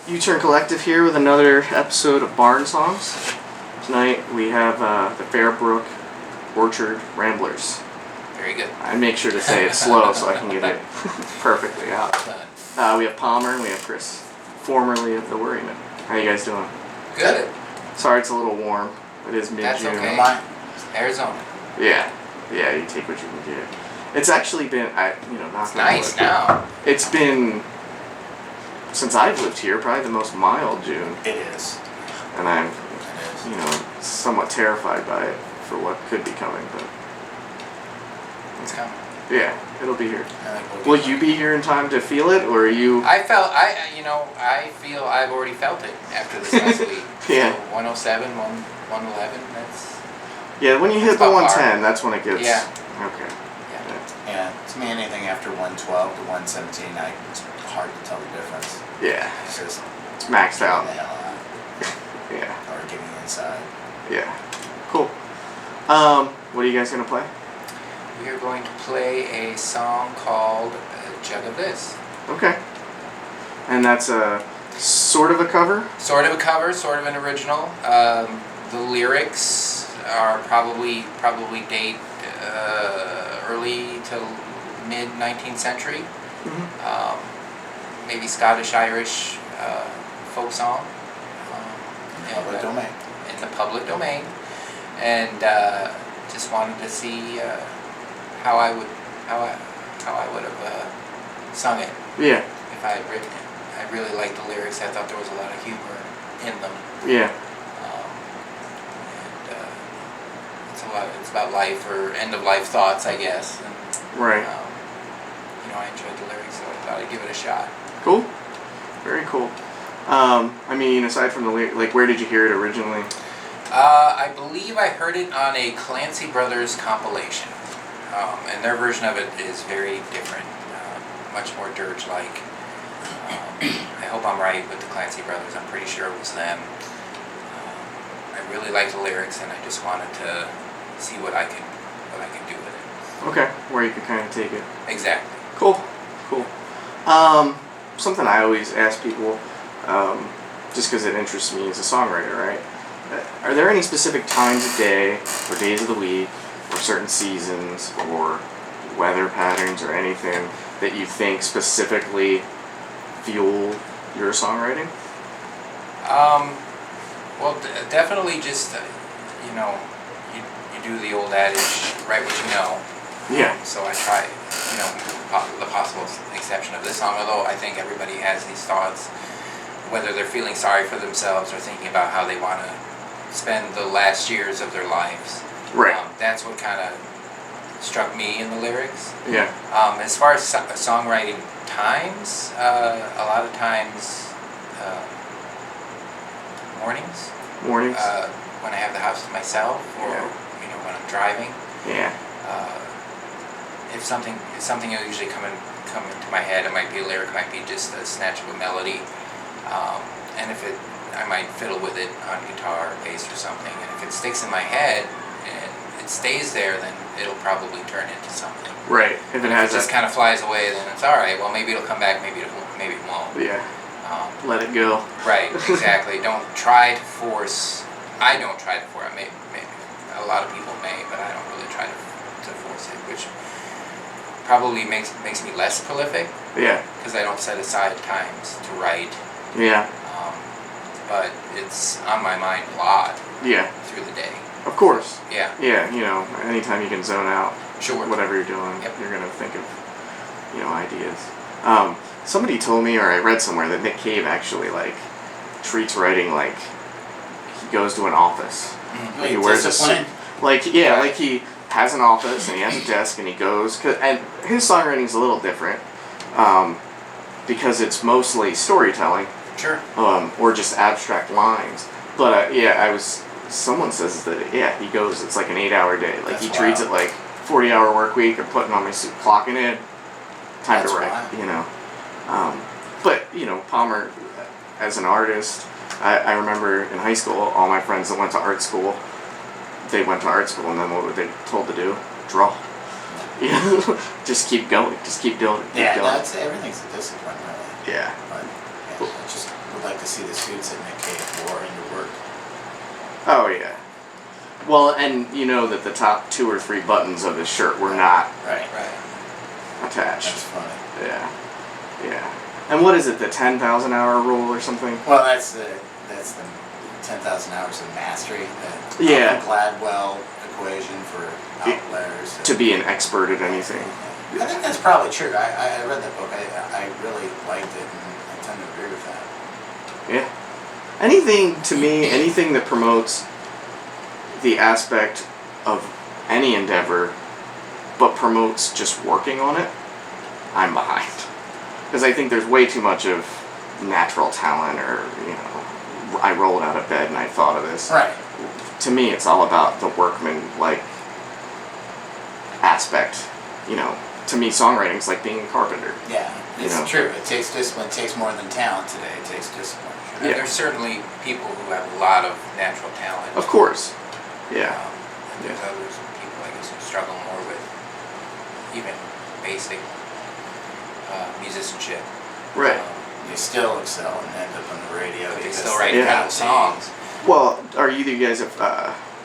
U-Turn Collective here with another episode of Barn Songs. Tonight we have the Fairbrook Orchard Ramblers. Very good. I make sure to say it slow so I can get it perfectly out. We have Palmer and we have Chris, formerly of the Worrymen. How you guys doing? Good. Sorry it's a little warm. It is mid-June. That's okay. Arizona. Yeah, you take what you can get. It's actually been, It's nice now. It's been, since I've lived here, probably the most mild June. It is. And I'm, somewhat terrified by it for what could be coming, but it's coming. Yeah, it'll be here. Will you be here in time to feel it, or are you? I feel I've already felt it after this last week. Yeah. So 107, 111. That's. Yeah, when you hit the 110, that's when it gets. Yeah. Okay. Yeah, to me anything after 112 to 117, it's hard to tell the difference. Yeah. It's just it's maxed out. The hell out. Yeah. Or getting inside. Yeah. Cool. What are you guys gonna play? We are going to play a song called "Jug of This." Okay. And that's a sort of a cover. Sort of a cover, sort of an original. The lyrics are probably date early to mid 19th century. Mm-hmm. Maybe Scottish-Irish folk song. Public domain. In the public domain, and just wanted to see how I would have sung it. Yeah. If I had written it. I really liked the lyrics. I thought there was a lot of humor in them. Yeah. It's about life or end of life thoughts, I guess. And, right. I enjoyed the lyrics, so I thought I'd give it a shot. Cool. Very cool. Aside from the lyrics, where did you hear it originally? I believe I heard it on a Clancy Brothers compilation, and their version of it is very different, much more dirge-like. I hope I'm right with the Clancy Brothers. I'm pretty sure it was them. I really liked the lyrics, and I just wanted to see what I can do with it. Okay, where you could kind of take it. Exactly. Cool. Something I always ask people, just because it interests me as a songwriter, right? Are there any specific times of day, or days of the week, or certain seasons, or weather patterns, or anything that you think specifically fuel your songwriting? Well, definitely just, you do the old adage, write what you know. Yeah. So I try, the possible exception of this song, although I think everybody has these thoughts, whether they're feeling sorry for themselves or thinking about how they want to spend the last years of their lives. Right. That's what kind of struck me in the lyrics. Yeah. As far as songwriting times, a lot of times mornings. Mornings. When I have the house to myself, or when I'm driving. Yeah. If something will usually come into my head. It might be a lyric, it might be just a snatch of a melody, and I might fiddle with it on guitar or bass or something. And if it sticks in my head and it stays there, then it'll probably turn into something. Right. If it has just kind of flies away, then it's all right. Well, maybe it'll come back. Maybe it won't. Yeah. Let it go. Right. Exactly. Don't try to force. I don't try to force. Maybe a lot of people may, but I don't really try to force it, which probably makes me less prolific. Yeah. Because I don't set aside times to write. Yeah. But it's on my mind a lot. Yeah. Through the day. Of course. Yeah. Yeah. Anytime you can zone out. Sure. Whatever you're doing, Yep. You're gonna think of, ideas. Somebody told me, or I read somewhere, that Nick Cave actually treats writing like he goes to an office. Mm-hmm. He wears a suit. He has an office and he has a desk and he goes. And his songwriting's a little different, because it's mostly storytelling. Sure. Or just abstract lines. But someone says that he goes. It's like an 8-hour day. He treats it like 40-hour work week, or putting on my suit, clocking in, time to write. But Palmer, as an artist, I remember in high school, all my friends that went to art school, and then what were they told to do? Draw. Just keep going. Just keep doing it. Everything's a discipline, really. Yeah. But Yeah, I just would like to see the suits that Nick Cave wore into work. Oh yeah. Well, and you know that the top 2 or 3 buttons of his shirt were not Right. attached. That's funny. Yeah. Yeah. And what is it, the 10,000 hour rule or something? Well, that's the 10,000 hours of mastery. The Yeah. Gladwell equation for outliers. To be an expert at anything. I think that's probably true. I read that book. I really liked it, and I tend to agree with that. Yeah. Anything, to me, anything that promotes the aspect of any endeavor, but promotes just working on it, I'm behind. Because I think there's way too much of natural talent, or, you know, I rolled out of bed and I thought of this. Right. To me, it's all about the workman-like aspect. You know, to me, songwriting is like being a carpenter. Yeah, it's You know. true. It takes discipline. It takes more than talent today. It takes discipline. And Yeah. there's certainly people who have a lot of natural talent. Of course. Yeah. And there's others people, I guess, who struggle more with even basic musicianship. Right. They still excel and end up on the radio. But they because still write Yeah. great songs. Well, are either you guys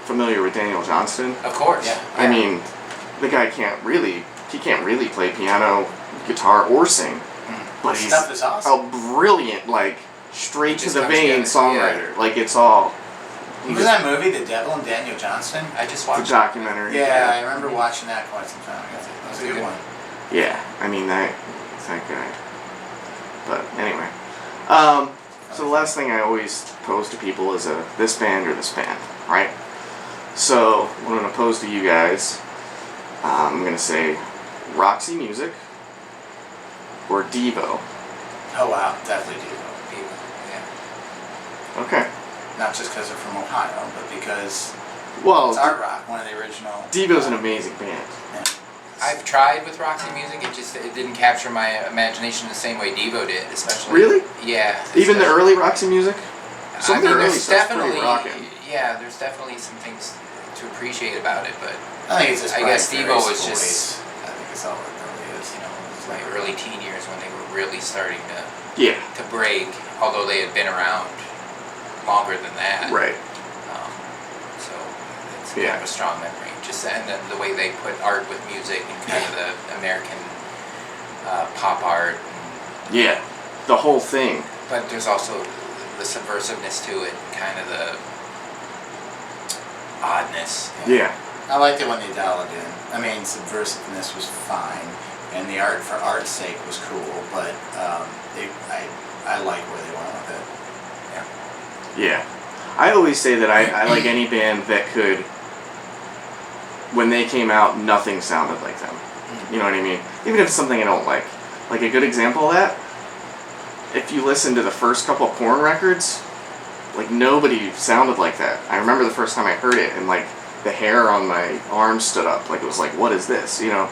familiar with Daniel Johnston? Of course. Yeah. I mean, the guy can't really play piano, guitar, or sing. But he's Stuff is awesome. a brilliant, like, straight It to just the comes vein together, songwriter. Like, it's all... he Was just- that movie The Devil and Daniel Johnston? I just the watched documentary. Yeah, I remember watching that quite some time ago. That was a good one. Yeah, I mean, that guy. But anyway. So the last thing I always pose to people is this band or this band, right? So what I'm going to pose to you guys, I'm going to say Roxy Music or Devo. Oh wow, definitely Devo. people. Yeah. Okay. Not just because they're from Ohio, but because Well, it's art rock, one of the original. Devo's an amazing band. Yeah. I've tried with Roxy Music. It didn't capture my imagination the same way Devo did, especially. Really? Yeah. Even the especially- early Roxy Music? Some I of the mean, early there's stuff's pretty definitely rockin'. yeah, there's definitely some things to appreciate about it, but I think it's just I guess Brian Devo Ferry's was just voice. I think it's all it really is. you know it was my early teen years when they were really starting Yeah, to break, although they had been around longer than that. right. So it's Yeah. kind of a strong memory. Just and then the way they put art with music and kind of the American pop art. Yeah, the whole thing. But there's also the subversiveness to it, kind of the oddness. Yeah. I liked it when they dialed it in. I mean, subversiveness was fine, and the art for art's sake was cool, but I like where they went with it. Yeah. I always say that I like any band that could, when they came out, nothing sounded like them. You know what I mean? Even if it's something I don't like. Like a good example of that, if you listen to the first couple of Korn records, like nobody sounded like that. I remember the first time I heard it and like the hair on my arms stood up. Like it was like, what is this? You know?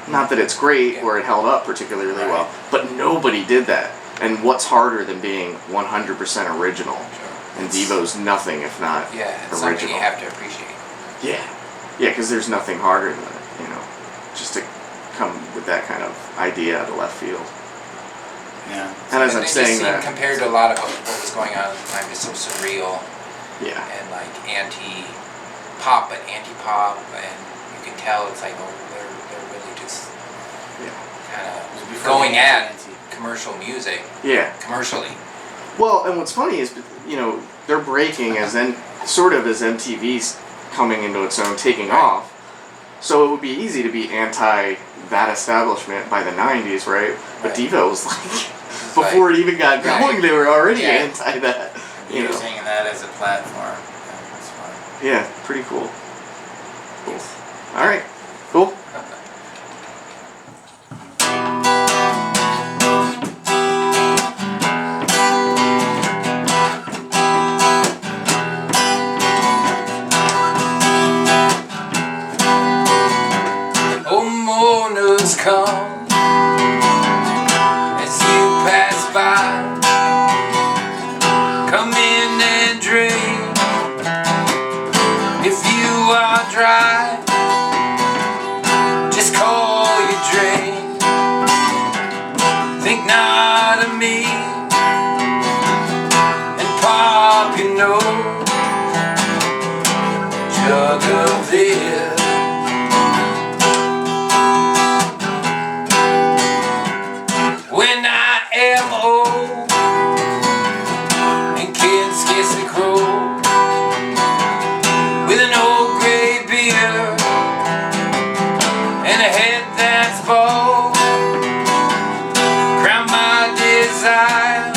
Not that it's great or it held up particularly well, but nobody did that. And what's harder than being 100% original? Sure. And Devo's nothing if not Yeah, it's something original. you have to appreciate. Yeah. Yeah, because there's nothing harder than it, you know, just to come with that kind of idea out of left field. Yeah. And as And I'm it saying just seemed, that, compared to a lot of what was going on at the time, just so surreal yeah, and like anti-pop, but anti-pop, and you can tell it's like, oh, they're really just yeah, kind It was of before going the at anti- commercial music, yeah. commercially. Well, and what's funny is, you know, they're breaking as sort of as MTV's coming into its own, taking off. So it would be easy to be anti that establishment by the 90s, right? But Right. Devo was like, before it even got Right. going, they were already Yeah. anti that. You know, Using that as a platform. Yeah, that's fun. yeah, pretty cool. Cool. All right, cool. Homeowners come as you pass by. Come in and drink. If you are dry, just call your drink. Think not of me know, jug of this. When I am old and can scarcely crow, with an old gray beard and a head that's bald, crown my desire,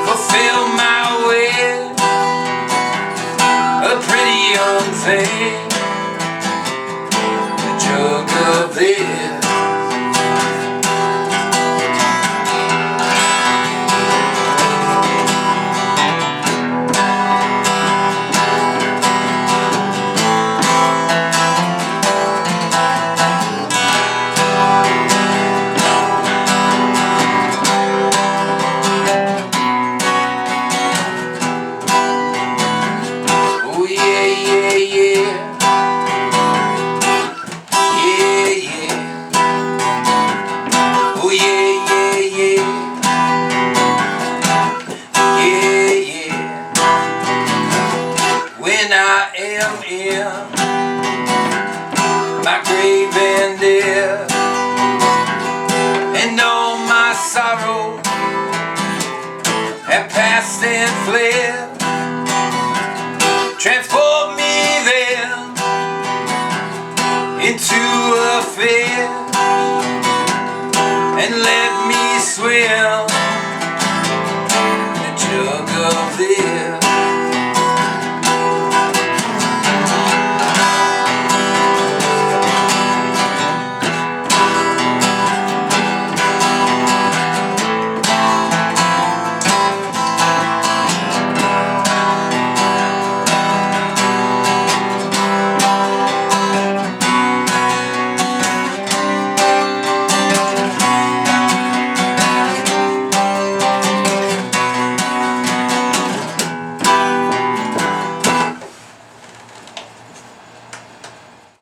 fulfill my will, a pretty young thing, a jug of this. Oh yeah, yeah, yeah. Yeah, yeah. Oh yeah, yeah, yeah. Yeah, yeah. When I am in my grave and death, and all my sorrow have passed and fled, transport me then into a fair and let me swim